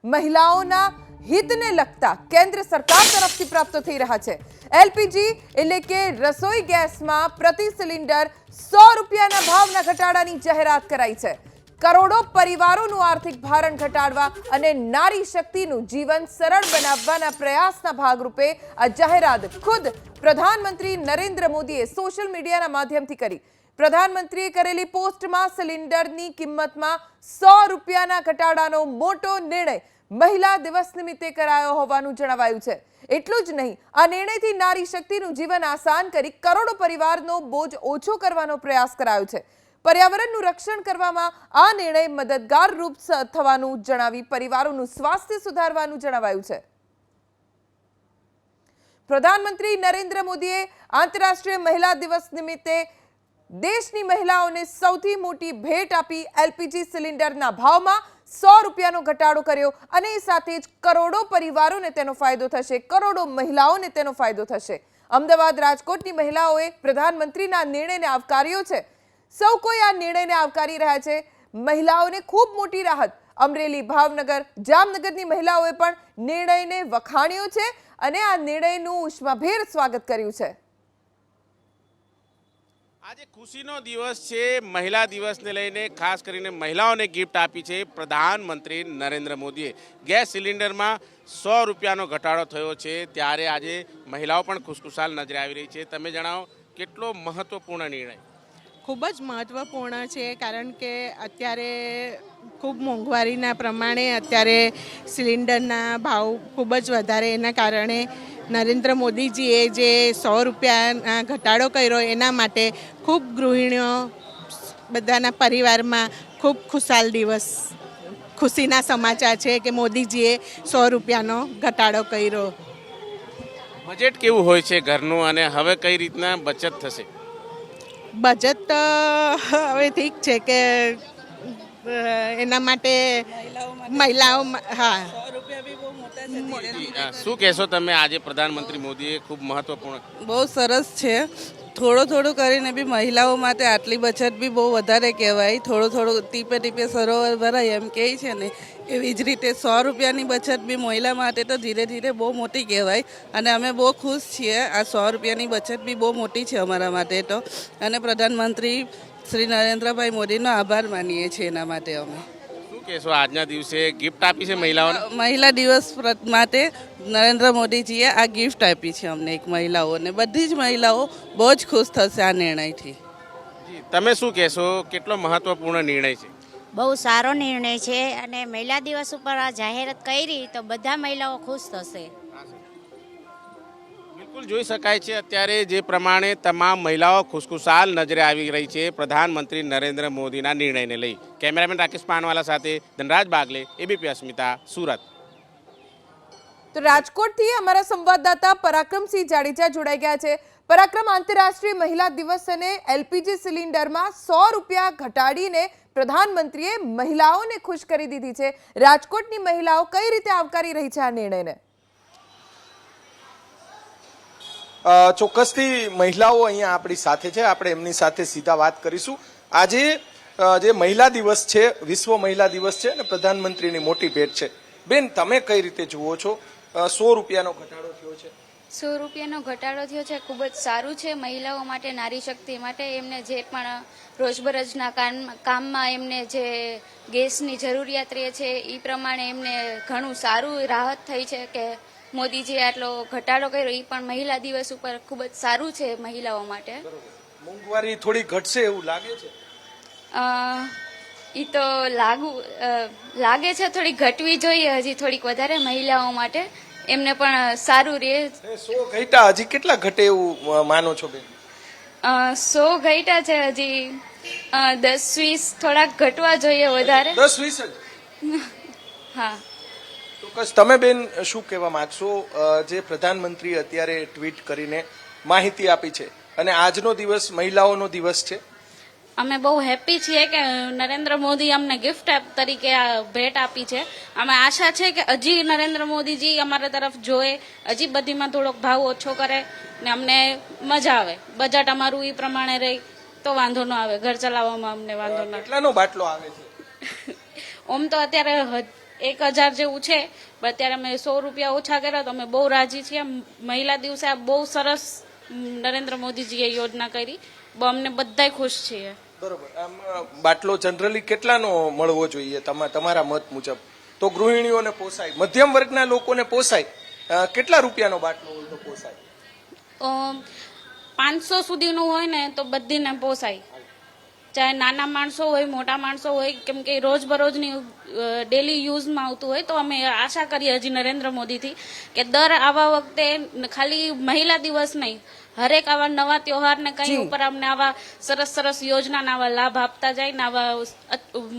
મહિલાઓના હિતને લગતા કેન્દ્ર સરકાર તરફથી પ્રાપ્ત થઈ રહ્યા છે। એલપીજી એટલે કે રસોઈ ગેસમાં પ્રતિ સિલિન્ડર 100 રૂપિયાના ભાવના ઘટાડાની જાહેરાત કરાઈ છે। કરોડો પરિવારોનું આર્થિક ભારણ ઘટાડવા અને નારી શક્તિનું જીવન સરળ બનાવવાના પ્રયાસના ભાગરૂપે આ જાહેરાત ખુદ પ્રધાનમંત્રી નરેન્દ્ર મોદીએ સોશિયલ મીડિયાના માધ્યમથી કરી। પ્રધાનમંત્રીએ કરેલી પોસ્ટમાં સિલિન્ડરની કિંમતમાં 100 રૂપિયાના ઘટાડાનો મોટો નિર્ણય મહિલા દિવસ નિમિત્તે કરાયો હોવાનું જણાવાયું છે। એટલું જ નહીં, આ નિર્ણયથી નારી શક્તિનું જીવન આસાન કરી કરોડો પરિવારનો બોજ ઓછો કરવાનો પ્રયાસ કરાયો છે। पर्यावरणનું રક્ષણ કરવામાં આ નિર્ણય મદદગાર રૂપ થવાનું જણાવી પરિવારોનું સ્વાસ્થ્ય સુધારવાનું જણાવાયું છે। પ્રધાનમંત્રી નરેન્દ્ર મોદીએ આંતરરાષ્ટ્રીય મહિલા દિવસ નિમિત્તે દેશની મહિલાઓને સૌથી મોટી ભેટ આપી એલપીજી સિલિન્ડરના ભાવમાં 100 રૂપિયાનો ઘટાડો કર્યો અને સાથે જ કરોડો પરિવારોને તેનો ફાયદો થશે, કરોડો મહિલાઓને તેનો ફાયદો થશે। અમદાવાદ રાજકોટની મહિલાઓએ પ્રધાનમંત્રીના નિર્ણયને આવકાર્યો છે। સૌ કોઈ આ નિર્ણયને આવકારી રહ્યા છે। મહિલાઓને ખૂબ મોટી રાહત। અમરેલી, ભાવનગર, જામનગરની મહિલાઓએ પણ નિર્ણયને વખાણ્યો છે અને આ નિર્ણયનું ઉષ્માભેર સ્વાગત કર્યું છે। આજે ખુશીનો દિવસ છે। મહિલા દિવસને લઈને ખાસ કરીને મહિલાઓને ગિફ્ટ આપી છે પ્રધાનમંત્રી નરેન્દ્ર મોદીએ। ગેસ સિલિન્ડરમાં 100 રૂપિયાનો ઘટાડો થયો છે ત્યારે આજે મહિલાઓ પણ ખુશખુશાલ નજરે આવી રહી છે। તમે જણાવો, કેટલો મહત્વપૂર્ણ નિર્ણય? ખૂબ જ મહત્ત્વપૂર્ણ છે, કારણ કે અત્યારે ખૂબ મોંઘવારીના પ્રમાણે અત્યારે સિલિન્ડરના ભાવ ખૂબ જ વધારે, એના કારણે નરેન્દ્ર મોદીજીએ જે 100 રૂપિયાના ઘટાડો કર્યો એના માટે ખૂબ ગૃહિણીઓ બધાના પરિવારમાં ખૂબ ખુશાલ દિવસ, ખુશીના સમાચાર છે કે મોદીજીએ 100 રૂપિયાનો ઘટાડો કર્યો। બજેટ કેવું હોય છે ઘરનું અને હવે કઈ રીતના બચત થશે? બજેટ તો હવે ઠીક છે કે એના માટે મહિલાઓ, હા, શું કહેશો તમે? આજે પ્રધાનમંત્રી મોદીએ ખૂબ મહત્વપૂર્ણ, બહુ સરસ છે। થોડું કરીને બી મહિલાઓ માટે આટલી બચત બી બહુ વધારે કહેવાય। થોડું ટીપે ટીપે સરોવર ભરાય એમ કહે છે ને, એવી જ રીતે 100 રૂપિયાની બચત બી મહિલા માટે તો ધીરે ધીરે બહુ મોટી કહેવાય અને અમે બહુ ખુશ છીએ। આ 100 રૂપિયાની બચત બી બહુ મોટી છે અમારા માટે તો, અને પ્રધાનમંત્રી શ્રી નરેન્દ્રભાઈ મોદીનો આભાર માનીએ છીએ એના માટે અમે। શું કહેશો, આજના દિવસે ગિફ્ટ આપી છે મહિલાઓને? મહિલા દિવસ માટે નરેન્દ્ર મોદીજીએ આ ગિફ્ટ આપી છે અમને, એક મહિલાઓને। બધી જ મહિલાઓ બહુ જ ખુશ થશે આ નિર્ણયથી। તમે શું કહેશો, કેટલો મહત્વપૂર્ણ નિર્ણય છે? બહુ સારો નિર્ણય છે અને મહિલા દિવસ ઉપર આ જાહેરાત કરી તો બધા મહિલાઓ ખુશ થશે। બિલકુલ જોઈ શકાય છે અત્યારે જે પ્રમાણે તમામ મહિલાઓ ખુશખુશાલ નજરે આવી રહી છે પ્રધાનમંત્રી નરેન્દ્ર મોદીના નિર્ણયને લઈ। કેમેરામેન રાકેશ પાનવાલા સાથે ધનરાજ બાગલે, એબીપી અસ્મિતા, સુરત। તો રાજકોટથી અમારા સંવાદદાતા પરાક્રમસિંહ જાડેજા જોડાઈ ગયા છે। પરાક્રમ, આંતરરાષ્ટ્રીય મહિલા દિવસ અને એલપીજી સિલિન્ડરમાં 100 રૂપિયા ઘટાડીને પ્રધાનમંત્રીએ મહિલાઓને ખુશ કરી દીધી છે। રાજકોટની મહિલાઓ કઈ રીતે આવકારી રહી છે આ નિર્ણયને? ચોક્કસથી મહિલાઓ અહીંયા આપણી સાથે છે, આપણે એમની સાથે સીધા વાત કરીશું। આજે જે મહિલા દિવસ છે, વિશ્વ મહિલા દિવસ છે અને પ્રધાનમંત્રીની મોટી ભેટ છે। બેન, તમે કઈ રીતે જુઓ છો? 100 રૂપિયાનો ઘટાડો થયો છે। 100 રૂપિયાનો ઘટાડો થયો છે, ખૂબ જ સારું છે મહિલાઓ માટે, નારી શક્તિ માટે। એમને જે પણ રોજબરોજના કામમાં એમને જે ગેસની જરૂરિયાત રહે છે એ પ્રમાણે એમને ઘણું સારું રાહત થઈ છે કે મોદીજીએ આટલો ઘટાડો કર્યો। એ પણ મહિલા દિવસ ઉપર ખૂબ જ સારું છે મહિલાઓ માટે। મોંઘવારી થોડી ઘટશે એવું લાગે છે? એ તો લાગે છે થોડી ઘટવી જોઈએ, હજી થોડીક વધારે મહિલાઓ માટે, એમને પણ સારું રહે। 100 ઘટ્યા, હજી કેટલા ઘટે એવું માનો છો બેન? 100 ઘટ્યા છે, હજી 10-20 થોડાક ઘટવા જોઈએ વધારે। 10-20 જ? હા, ચોક્કસ। તમે બેન શું કહેવા માંગશો? જે પ્રધાનમંત્રી અત્યારે ટ્વીટ કરીને માહિતી આપી છે અને આજનો દિવસ મહિલાઓનો દિવસ છે, અમે બહુ હેપી છીએ કે નરેન્દ્ર મોદી અમને ગિફ્ટ તરીકે આ ભેટ આપી છે। અમે આશા છે કે હજી નરેન્દ્ર મોદીજી અમારા તરફ જોએ, હજી બધીમાં થોડોક ભાવ ઓછો કરે ને અમને મજા આવે। બજેટ અમારું એ પ્રમાણે રહી તો વાંધો ન આવે, ઘર ચલાવવામાં અમને વાંધો ન આવે। કેટલાનો બાટલો આવે છે? ઓમ તો અત્યારે 1000 જેવું છે, પણ અત્યારે અમે 100 રૂપિયા ઓછા કર્યા તો અમે બહુ રાજી છીએ. મહિલા દિવસે આ બહુ સરસ નરેન્દ્ર મોદીજીએ યોજના કરી, અમને બધાય ખુશ છીએ. બરોબર. આમ બાટલો જનરલી કેટલાનો મળવો જોઈએ તમારા મત મુજબ? તો ગૃહિણીઓને પોસાય, મધ્યમ વર્ગના લોકોને પોસાય, કેટલા રૂપિયાનો બાટલો હોય તો પોસાય? 500 સુધીનું હોય ને તો બધીને પોસાય, ચાહે નાના માણસો હોય મોટા માણસો હોય, કેમ કે રોજબરોજની ડેલી યુઝમાં આવતું હોય. તો અમે આશા કરીએ હજી નરેન્દ્ર મોદીથી કે દર આવા વખતે ખાલી મહિલા દિવસ નહીં, હરેક આવા નવા ત્યોહારને કંઈ ઉપર અમને આવા સરસ સરસ યોજનાના આવા લાભ આપતા જાય ને આવા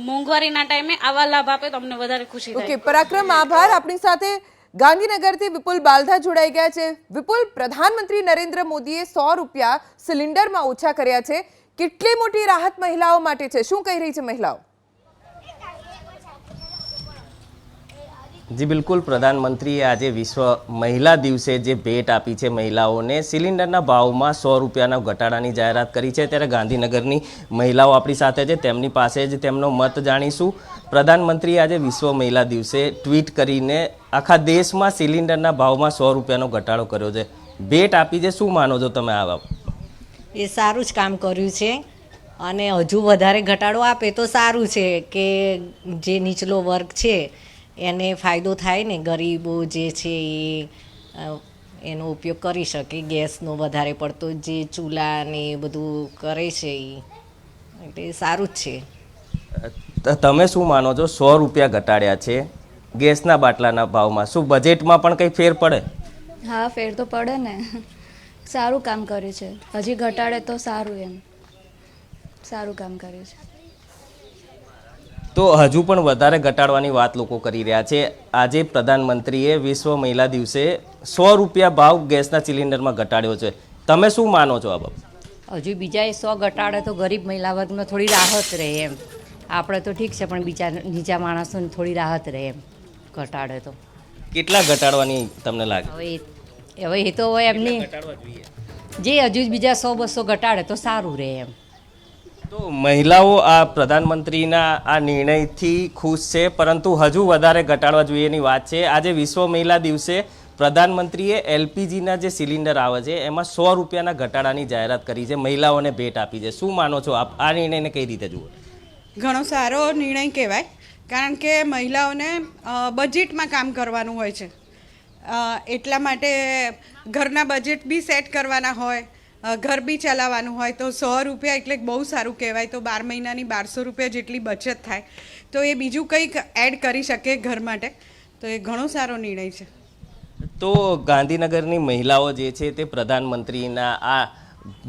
મોંઘવારીના ટાઈમે આવા લાભ આપે તો અમને વધારે ખુશી થાય. ઓકે પરાક્રમ, આભાર. આપણી સાથે ગાંધીનગરથી વિપુલ બાલધા જોડાઈ ગયા છે. વિપુલ, પ્રધાનમંત્રી નરેન્દ્ર મોદીએ 100 રૂપિયા સિલિન્ડરમાં ઓછા કર્યા છે. કેટલી મોટી રાહત મહિલાઓ માટે છે? શું કહી રહી છે મહિલાઓ? જી બિલકુલ, પ્રધાનમંત્રીએ આજે વિશ્વ મહિલા દિવસે જે ભેટ આપી છે મહિલાઓને, સિલિન્ડરના ભાવમાં 100 રૂપિયાના ઘટાડાની જાહેરાત કરી છે. ત્યારે ગાંધીનગરની મહિલાઓ આપણી સાથે છે, તેમની પાસે જ તેમનો મત જાણીશું. પ્રધાનમંત્રીએ આજે વિશ્વ મહિલા દિવસે ટ્વીટ કરીને આખા દેશમાં સિલિન્ડરના ભાવમાં 100 રૂપિયાનો ઘટાડો કર્યો છે, ભેટ આપી છે. શું માનો છો તમે આ બાબત? એ સારું જ કામ કર્યું છે, અને હજુ વધારે ઘટાડો આપે તો સારું છે કે જે નીચલો વર્ગ છે એને ફાયદો થાય ને, ગરીબો જે છે એ એનો ઉપયોગ કરી શકે. ગેસનો વધારે પડતો જે ચૂલા ને એ બધું કરે છે એટલે સારું જ છે. તમે શું માનો છો? 100 રૂપિયા ઘટાડ્યા છે ગેસના બાટલાના ભાવમાં, શું બજેટમાં પણ કંઈ ફેર પડે? હા, ફેર તો પડે ને. સારું કામ કર્યું છે, હજી ઘટાડે તો સારું, એમ સારું કામ કર્યું છે. તો હજુ પણ વધારે ઘટાડવાની વાત લોકો કરી રહ્યા છે. આજે પ્રધાનમંત્રીએ વિશ્વ મહિલા દિવસે 100 રૂપિયા ભાવ ગેસના સિલિન્ડરમાં ઘટાડ્યો છે. તમે શું માનો છો આ બાબત? હજુ બીજા 100 ઘટાડે તો ગરીબ મહિલા વર્ગનો થોડી રાહત રહે એમ. આપણે તો ઠીક છે, પણ બીજા નીચા માણસોને થોડી રાહત રહે એમ ઘટાડે તો. કેટલા ઘટાડવાની તમને લાગે? હવે એ તો હોય એમની, જે હજુ બીજા 100-200 ઘટાડે તો સારું રહે એમ. તો મહિલાઓ આ પ્રધાનમંત્રીના આ નિર્ણયથી ખુશ છે, પરંતુ હજુ વધારે ઘટાડવા જોઈએની વાત છે. આજે વિશ્વ મહિલા દિવસે પ્રધાનમંત્રીએ એલપીજીના જે સિલિન્ડર આવે છે એમાં 100 રૂપિયાના ઘટાડાની જાહેરાત કરી છે, મહિલાઓને ભેટ આપી છે. શું માનો છો આપ આ નિર્ણયને કઈ રીતે જુઓ? ઘણો સારો નિર્ણય કહેવાય, કારણ કે મહિલાઓને બજેટમાં કામ કરવાનું હોય છે, એટલા માટે ઘરના બજેટ બી સેટ કરવાના હોય, ઘર બી ચલાવવાનું હોય, તો 100 રૂપિયા એટલે બહુ સારું કહેવાય. તો 12 મહિનાની 1200 રૂપિયા જેટલી બચત થાય, તો એ બીજું કંઈક એડ કરી શકે ઘર માટે, તો એ ઘણો સારો નિર્ણય છે. તો ગાંધીનગરની મહિલાઓ જે છે તે પ્રધાનમંત્રીના આ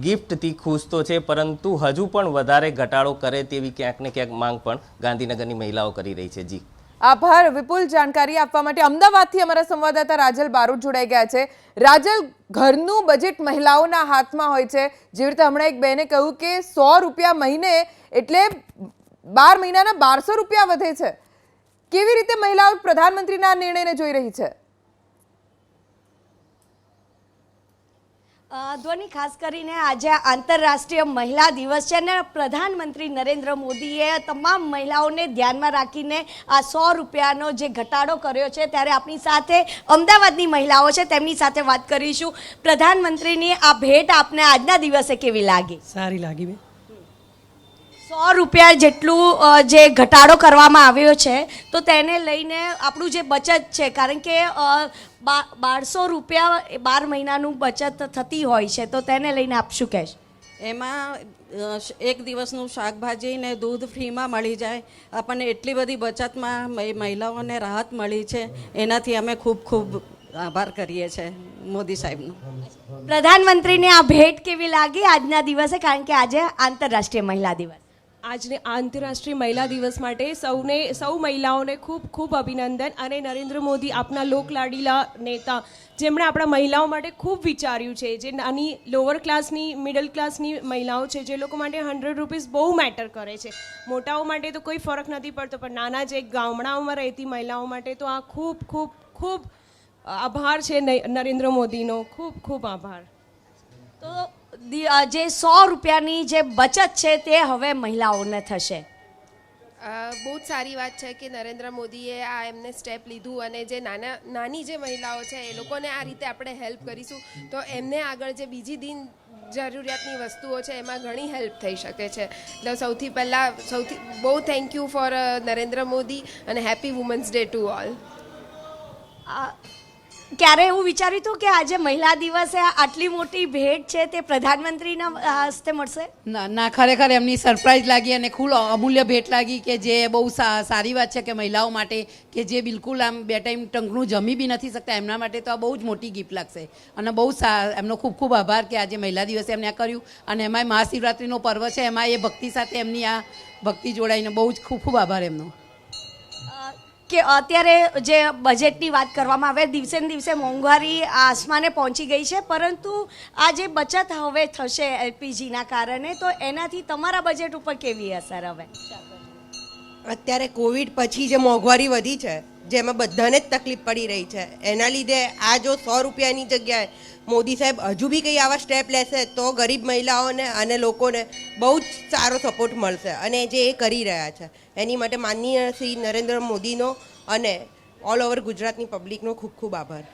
ગિફ્ટથી ખુશ તો છે, પરંતુ હજુ પણ વધારે ઘટાડો કરે તેવી ક્યાંક ને ક્યાંક માંગ પણ ગાંધીનગરની મહિલાઓ કરી રહી છે. જી આભાર વિપુલ, જાણકારી આપવા માટે. અમદાવાદથી અમારા સંવાદદાતા રાજલ બારોટ જોડાઈ ગયા છે. રાજલ, ઘરનું બજેટ મહિલાઓના હાથમાં હોય છે. જેવી રીતે હમણાં એક બહેને કહ્યું કે 100 રૂપિયા મહિને એટલે 12 મહિનાના 1200 રૂપિયા વધે છે. કેવી રીતે મહિલાઓ પ્રધાનમંત્રીના નિર્ણયને જોઈ રહી છે? ધ્વની, ખાસ કરીને આજે આંતરરાષ્ટ્રીય મહિલા દિવસ છે અને પ્રધાનમંત્રી નરેન્દ્ર મોદીએ તમામ મહિલાઓને ધ્યાનમાં રાખીને આ 100 રૂપિયાનો જે ઘટાડો કર્યો છે, ત્યારે આપણી સાથે અમદાવાદની મહિલાઓ છે, તેમની સાથે વાત કરીશું. પ્રધાનમંત્રીની આ ભેટ આપને આજના દિવસે કેવી લાગી? સારી લાગી બેન. 100 રૂપિયા જેટલું જે ઘટાડો કરવામાં આવ્યો છે, તો તેને લઈને આપણું જે બચત છે, કારણ કે 1200 રૂપિયા 12 મહિનાનું બચત થતી હોય છે, તો તેને લઈને આપ શું કહેશો? એમાં એક દિવસનું શાકભાજી ને દૂધ ફ્રીમાં મળી જાય, આપણને એટલી બધી બચતમાં મહિલાઓને રાહત મળી છે, એનાથી અમે ખૂબ ખૂબ આભાર કરીએ છીએ મોદી સાહેબનો. પ્રધાનમંત્રીને આ ભેટ કેવી લાગી આજના દિવસે, કારણ કે આજે આંતરરાષ્ટ્રીય મહિલા દિવસ? આજને આંતરરાષ્ટ્રીય મહિલા દિવસ માટે સૌ મહિલાઓને ખૂબ ખૂબ અભિનંદન. અને નરેન્દ્ર મોદી આપના લોકલાડીલા નેતા, જેમણે આપણા મહિલાઓ માટે ખૂબ વિચાર્યું છે, જે નાની લોઅર ક્લાસની મિડલ ક્લાસની મહિલાઓ છે, જે લોકો માટે 100 રૂપીસ બહુ મેટર કરે છે. મોટાઓ માટે તો કોઈ ફરક નથી પડતો, પણ નાના જે ગામડાઓમાં રહેતી મહિલાઓ માટે તો આ ખૂબ ખૂબ ખૂબ આભાર છે નરેન્દ્ર મોદીનો, ખૂબ ખૂબ આભાર. તો જે 100 રૂપિયાની જે બચત છે તે હવે મહિલાઓને થશે. બહુ જ સારી વાત છે કે નરેન્દ્ર મોદીએ આ એમને સ્ટેપ લીધું અને જે નાની જે મહિલાઓ છે એ લોકોને આ રીતે આપણે હેલ્પ કરીશું તો એમને આગળ જે બીજી દિન જરૂરિયાતની વસ્તુઓ છે એમાં ઘણી હેલ્પ થઈ શકે છે. એટલે સૌથી બહુ thank you for Narendra Modi અને happy women's day to all. ક્યારે એવું વિચાર્યું હતું કે આજે મહિલા દિવસે આટલી મોટી ભેટ છે તે પ્રધાનમંત્રીના હસ્તે મળશે? ના, ખરેખર એમની સરપ્રાઈઝ લાગી અને ખૂબ અમૂલ્ય ભેટ લાગી કે જે બહુ સારી વાત છે કે મહિલાઓ માટે કે જે બિલકુલ આમ બે ટાઈમ ટંકનું જમી બી નથી શકતા એમના માટે તો આ બહુ જ મોટી ગિફ્ટ લાગશે અને બહુ એમનો ખૂબ ખૂબ આભાર કે આજે મહિલા દિવસે એમને આ કર્યું અને એમાંય મહાશિવરાત્રિનો પર્વ છે એમાં એ ભક્તિ સાથે એમની આ ભક્તિ જોડાઈને બહુ જ ખૂબ ખૂબ આભાર એમનો. કે અત્યારે જે બજેટની વાત કરવામાં આવે દિવસે ને દિવસે મોંઘવારી આસમાને પહોંચી ગઈ છે પરંતુ આ જે બચત હવે થશે એલપીજીના કારણે તો એનાથી તમારા બજેટ ઉપર કેવી અસર હવે? અત્યારે કોવિડ પછી જે મોંઘવારી વધી છે જેમાં બધાને જ તકલીફ પડી રહી છે એના લીધે આ જો 100 રૂપિયાની જગ્યાએ મોદી સાહેબ હજુ બી કંઈ આવા સ્ટેપ લેશે તો ગરીબ મહિલાઓને અને લોકોને બહુ જ સારો સપોર્ટ મળશે અને જે એ કરી રહ્યા છે એની માટે માનનીય શ્રી નરેન્દ્ર મોદીનો અને ઓલ ઓવર ગુજરાતની પબ્લિકનો ખૂબ ખૂબ આભાર.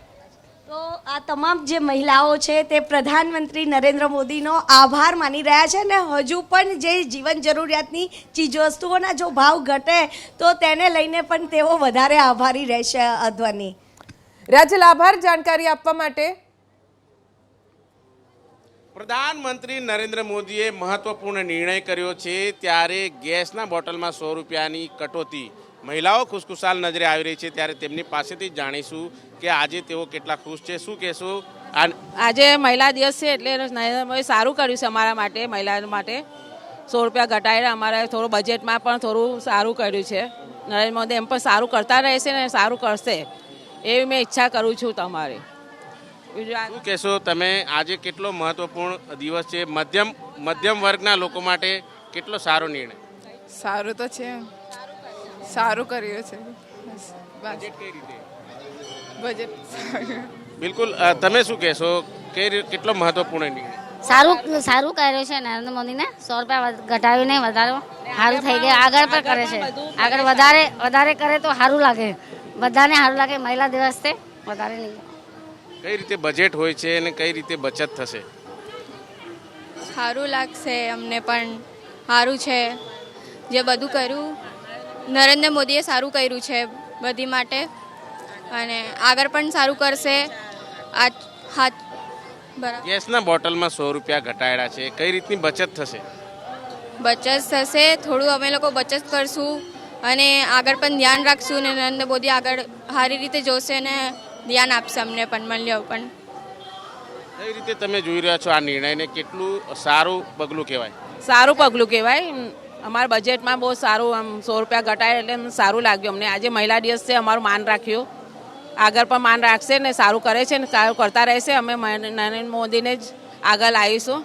તો આ તમામ જે મહિલાઓ છે તે પ્રધાનમંત્રી નરેન્દ્ર મોદીનો આભાર માની રહ્યા છે અને હજુ પણ જે જીવન જરૂરિયાતની ચીજવસ્તુઓના જો ભાવ ઘટે તો તેને લઈને પણ તેઓ વધારે આભારી રહેશે. અધ્વની રાજલ, આભાર જાણકારી આપવા માટે. પ્રધાનમંત્રી નરેન્દ્ર મોદીએ મહત્વપૂર્ણ નિર્ણય કર્યો છે ત્યારે ગેસના બોટલમાં 100 રૂપિયાની કટોતી મહિલાઓ ખુશખુશાલ નજરે આવી રહી છે ત્યારે તેમની પાસેથી જાણીશું કે આજે તેઓ કેટલા ખુશ છે. શું કહેશો? આજે મહિલા દિવસ છે એટલે નરેન્દ્ર મોદી સારું કર્યું છે અમારા માટે, મહિલા માટે 100 રૂપિયા ઘટાડીને અમારે થોડું બજેટમાં પણ થોડું સારું કર્યું છે. નરેન્દ્ર મોદી એમ પણ સારું કરતા રહેશે ને સારું કરશે એવી મેં ઈચ્છા કરું છું તમારી. શું કહેશો તમે? આજે કેટલો મહત્વપૂર્ણ દિવસ છે, મધ્યમ વર્ગના લોકો માટે કેટલો સારો નિર્ણય? સારું તો છે, સારું કર્યું છે. બજેટ કઈ રીતે? બજેટ બિલકુલ. તમે શું કહેશો? કેટલો મહત્વપૂર્ણ નિર્ણય? સારું કર્યું છે નરેન્દ્ર મોદીને. 100 રૂપિયા ઘટાડીને વધારે સારું થઈ ગયા. આગળ પણ કરે છે, આગળ વધારે કરે તો સારું લાગે, બધાને સારું લાગે. મહિલા દિવસ છે વધારે નહીં. કઈ રીતે બજેટ હોય છે અને કઈ રીતે બચત થશે? સારું લાગશે અમને પણ. સારું છે જે બધું કર્યું નરેન્દ્ર મોદીએ સારું કર્યું છે બધી માટે અને આગળ પણ સારું કરશે. ગેસના બોટલમાં 100 રૂપિયા ઘટાડ્યા છે, કઈ રીતની બચત થશે? બચત થશે, થોડું અમે લોકો બચત કરશું અને આગળ પણ ધ્યાન રાખશું અને નરેન્દ્ર મોદી આગળ સારી રીતે જોશે અને ધ્યાન આપશે અમને પણ મળ્યો પણ. કઈ રીતે તમે જોઈ રહ્યા છો આ નિર્ણયને? કેટલું સારું પગલું કહેવાય? સારું પગલું કહેવાય. અમારા બજેટમાં બહુ સારું આમ 100 રૂપિયા ઘટાડે એટલે સારું લાગ્યું અમને. આજે મહિલા દિવસ છે, અમારું માન રાખ્યું, આગળ પણ માન રાખશે ને સારું કરે છે ને સારું કરતા રહેશે. અમે નરેન્દ્ર મોદીને જ આગળ આવીશું.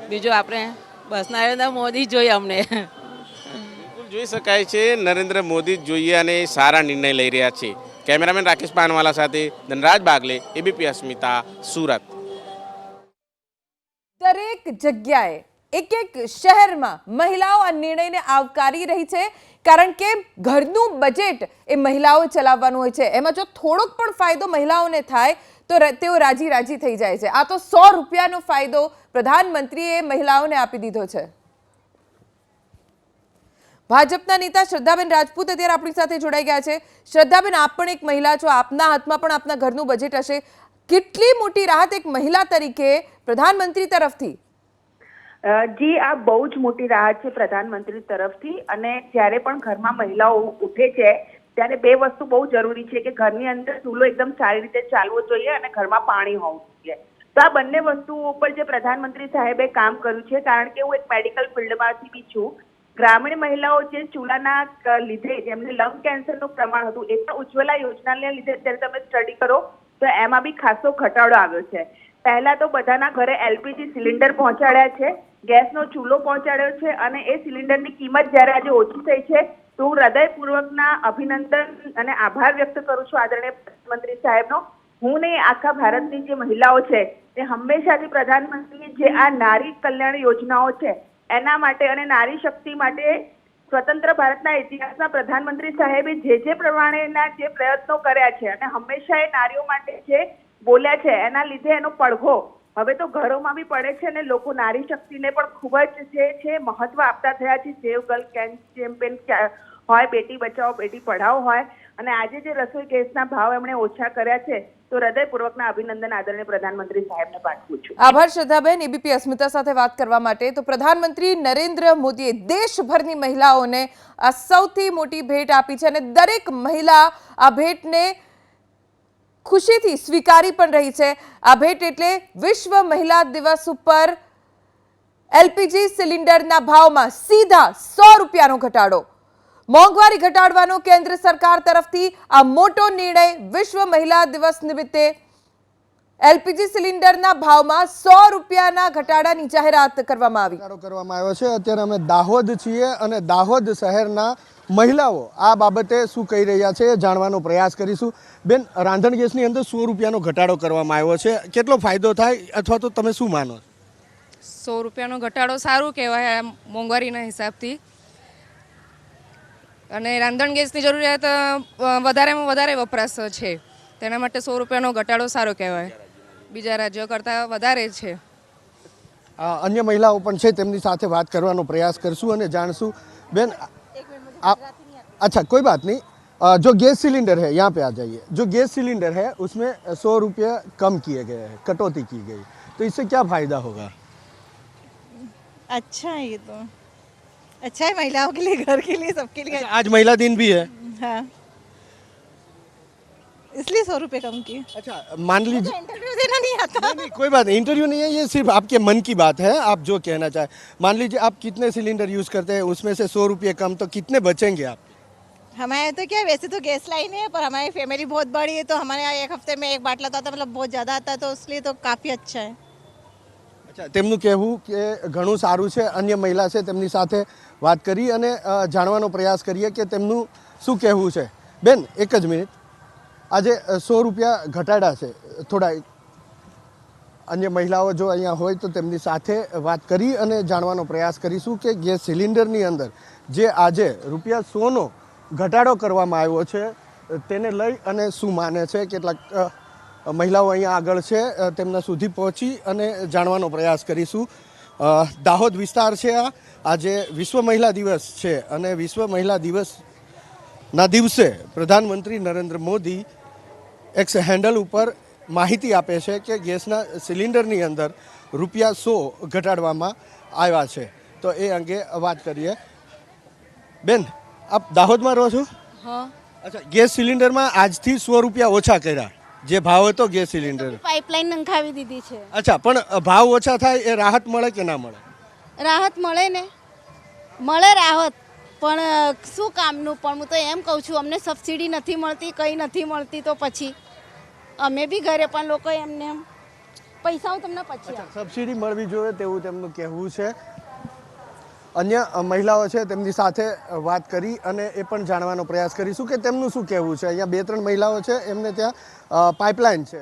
બીજું આપણે બસ નરેન્દ્ર મોદી જોઈએ અમને. બિલકુલ જોઈ શકાય છે નરેન્દ્ર મોદી જ જોઈએ અને સારા નિર્ણય લઈ રહ્યા છે. કેમેરામેન રાકેશ પાનવાલા સાથે ધનરાજ બાગલે, એબીપી અસ્મિતા, સુરત. દરેક જગ્યાએ એક શહેરમાં મહિલાઓ આ નિર્ણયને આવકારી રહી છે કારણ કે ઘરનું બજેટ એ મહિલાઓ ચલાવવાનું હોય છે. એમાં જો થોડોક પણ ફાયદો મહિલાઓને થાય તો તેઓ રાજી થઈ જાય છે. આ તો 100 રૂપિયાનો ફાયદો પ્રધાનમંત્રીએ મહિલાઓને આપી દીધો છે. ભાજપના નેતા શ્રદ્ધાબેન રાજપૂત અત્યારે આપણી સાથે જોડાઈ ગયા છે. શ્રદ્ધાબેન, આપ પણ એક મહિલા છો, આપના હાથમાં પણ આપના ઘરનું બજેટ હશે. કેટલી મોટી રાહત એક મહિલા તરીકે પ્રધાનમંત્રી તરફથી? જી, આ બહુ જ મોટી રાહત છે પ્રધાનમંત્રી તરફથી. અને જ્યારે પણ ઘરમાં મહિલાઓ ઉઠે છે ત્યારે બે વસ્તુ બહુ જરૂરી છે કે ઘરની અંદર ચૂલો એકદમ સારી રીતે ચાલવો જોઈએ અને ઘરમાં પાણી હોવું જોઈએ. તો આ બંને વસ્તુઓ ઉપર જે પ્રધાનમંત્રી સાહેબે કામ કર્યું છે, કારણ કે હું એક મેડિકલ ફિલ્ડમાંથી બી છું, ગ્રામીણ મહિલાઓ જે ચૂલાના લીધે જેમને લંગ કેન્સરનું પ્રમાણ હતું એ પણ ઉજ્જવલા યોજનાને લીધે અત્યારે તમે સ્ટડી કરો તો એમાં બી ખાસો ઘટાડો આવ્યો છે. પહેલા તો બધાના ઘરે એલપીજી સિલિન્ડર પહોંચાડ્યા છે, ગેસનો ચૂલો પહોંચાડ્યો છે અને એ સિલિન્ડરની કિંમત જ્યારે આજે ઓછી થઈ છે તો હું હૃદયપૂર્વકના અભિનંદન અને આભાર વ્યક્ત કરું છું આદરણીય પ્રધાનમંત્રી સાહેબનો. હું નહીં, આખા ભારતની જે મહિલાઓ છે તે હંમેશાથી પ્રધાનમંત્રીએ જે આ નારી કલ્યાણ યોજનાઓ છે એના માટે અને નારી શક્તિ માટે સ્વતંત્ર ભારતના ઇતિહાસના પ્રધાનમંત્રી સાહેબે જે પ્રમાણેના જે પ્રયત્નો કર્યા છે અને હંમેશા એ નારીઓ માટે જે બોલ્યા છે એના લીધે એનો પડઘો હવે તો ઘરોમાં બી પડે છે અને લોકો નારી શક્તિને પણ ખૂબ જ જે છે મહત્વ આપતા થયા છે. સેવ ગર્લ કેમ્પેન હોય, બેટી બચાવો બેટી પઢાઓ હોય, અને આજે જે રસોઈ ગેસના ભાવ એમણે ઓછા કર્યા છે તો હૃદયપૂર્વકના અભિનંદન આદરણીય પ્રધાનમંત્રી સાહેબને પાઠવું છું. આભાર શ્રદ્ધાબેન. એબીપી અસ્મિતા સાથે વાત કરવા માટે. તો પ્રધાનમંત્રી નરેન્દ્ર મોદીએ દેશભરની મહિલાઓને આ સૌથી મોટી ભેટ આપી છે અને દરેક મહિલા આ ભેટને ખુશીથી સ્વીકારી પણ રહી છે. આ ભેટ એટલે વિશ્વ મહિલા દિવસ ઉપર એલપીજી સિલિન્ડરના ભાવમાં સીધા 100 રૂપિયાનો ઘટાડો. મોંઘવારી ઘટાડવાનો કેન્દ્ર સરકાર તરફથી આ મોટો નિર્ણય. વિશ્વ મહિલા દિવસ નિમિત્તે એલપીજી સિલિન્ડરના ભાવમાં 100 રૂપિયાના ઘટાડાની જાહેરાત કરવામાં આવી. આવ્યો છે. અત્યારે અમે દાહોદ છીએ અને દાહોદ શહેરના મહિલાઓ આ બાબતે શું કહી રહ્યા છે એ જાણવાનો પ્રયાસ કરીશું. બેન, રાંધણ ગેસની અંદર 100 રૂપિયાનો ઘટાડો કરવામાં આવ્યો છે. કેટલો ફાયદો થાય અથવા તો તમે શું માનો છો? 100 રૂપિયાનો ઘટાડો સારું કહેવાય મોંઘવારીના હિસાબથી. અને રાંધણ ગેસની જરૂરિયાત વધારેમાં વધારે વપરાશ છે, તેના માટે 100 રૂપિયાનો ઘટાડો સારો કહેવાય. બીજા રાજ્યો કરતાં વધારે છે. અન્ય મહિલાઓ પણ છે, તેમની સાથે વાત કરવાનો પ્રયાસ કરશું અને જાણશું. બેન, अच्छा कोई बात नहीं, जो गैस सिलेंडर है यहाँ पे आ जाइए. जो गैस सिलेंडर है उसमें 100 रुपये कम किए गए हैं, कटौती की गई, तो इससे क्या फायदा होगा? अच्छा है, ये तो अच्छा है महिलाओं के लिए, घर के लिए, सबके लिए. आज महिला दिन भी है. हाँ, इसलिए 100 रुपये कम किए. अच्छा, मान लीजिए इंटरव्यू देना नहीं आता. नहीं, कोई बात नहीं, इंटरव्यू नहीं है, ये सिर्फ आपके मन की बात है, आप जो कहना चाहें. मान लीजिए आप कितने सिलेंडर यूज़ करते हैं, उसमें से 100 रुपये कम, तो कितने बचेंगे आप? हमारे तो क्या, वैसे तो गैस लाइन है, पर हमारी फैमिली बहुत बड़ी है, तो हमारे यहाँ एक हफ्ते में एक बाटला आता है, मतलब बहुत ज़्यादा आता है, तो इसलिए तो काफ़ी अच्छा है. અચ્છા, તેમનું કહેવું કે ઘણું સારું છે. અન્ય મહિલા છે, તેમની સાથે વાત કરી અને જાણવાનો પ્રયાસ કરીએ કે તેમનું શું કહેવું છે. બેન, એક જ મિનિટ. આજે 100 રૂપિયા ઘટાડા છે. થોડા અન્ય મહિલાઓ જો અહીંયા હોય તો તેમની સાથે વાત કરી અને જાણવાનો પ્રયાસ કરીશું કે ગેસ સિલિન્ડરની અંદર જે આજે રૂપિયા 100નો ઘટાડો કરવામાં આવ્યો છે તેને લઈ અને શું માને છે. કેટલાક મહિલાઓ અહીંયા આગળ છે, તેમના સુધી પહોંચી અને જાણવાનો પ્રયાસ કરીશું. દાહોદ વિસ્તાર છે. આજે વિશ્વ મહિલા દિવસ છે અને વિશ્વ મહિલા દિવસના દિવસે પ્રધાનમંત્રી નરેન્દ્ર મોદી એક્સ હેન્ડલ ઉપર માહિતી આપે છે કે ગેસના સિલિન્ડરની અંદર રૂપિયા 100 ઘટાડવામાં આવ્યા છે. તો એ અંગે વાત કરીએ. બેન, આપ દાહોદમાં રહો છો? હા. અચ્છા, ગેસ સિલિન્ડરમાં આજથી 100 રૂપિયા ઓછા કર્યા. જે ભાવ હતો ગેસ સિલિન્ડર, પાઇપલાઇન નંખાવી દીધી છે. અચ્છા, પણ ભાવ ઓછા થાય એ રાહત મળે કે ના મળે? રાહત મળે ને, મળે રાહત, પણ શું કામનું? પણ હું તો એમ કહું છું, અમને સબસિડી નથી મળતી, કંઈ નથી મળતી, તો પછી અમે બી ઘરે પણ લોકો એમને એમ પૈસા હું તમને પછી સબસિડી મળવી જોઈએ તેવું તેમનું કહેવું છે. અન્ય મહિલાઓ છે, તેમની સાથે વાત કરી અને એ પણ જાણવાનો પ્રયાસ કરીશું કે તેમનું શું કહેવું છે. અહીંયા 2-3 મહિલાઓ છે, એમને ત્યાં પાઇપલાઇન છે.